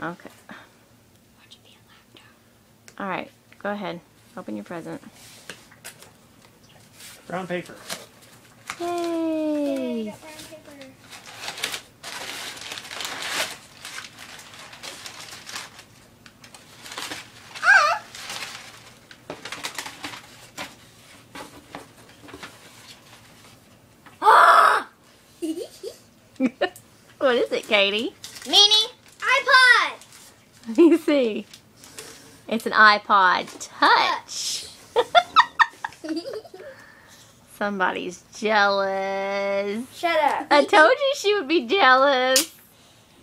Okay. Alright, go ahead. Open your present. Brown paper. Yay! I got brown paper. What is it, Katie? Mini iPod. Let me see. It's an iPod Touch. Somebody's jealous. Shut up. I told you she would be jealous.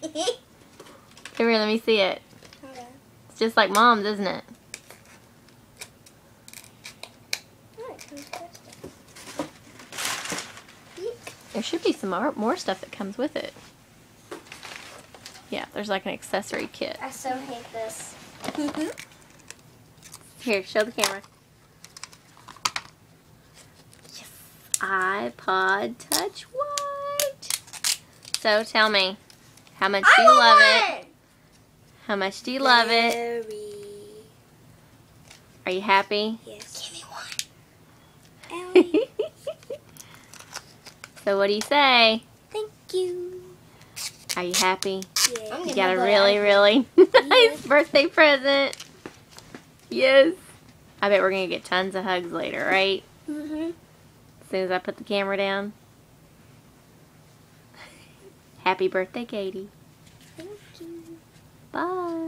Come here, let me see it. Okay. It's just like Mom's, isn't it? Oh, it comes with There should be some more stuff that comes with it. Yeah, there's like an accessory kit. I so hate this. Here, show the camera. Yes, iPod Touch. What? So tell me, how much do you love it? How much do you love it? Are you happy? Yes. Give me one. So what do you say? Thank you. Are you happy? Yeah. You got a really, really nice birthday present. Yes. I bet we're going to get tons of hugs later, right? Mm-hmm. As soon as I put the camera down. Happy birthday, Katie. Thank you. Bye.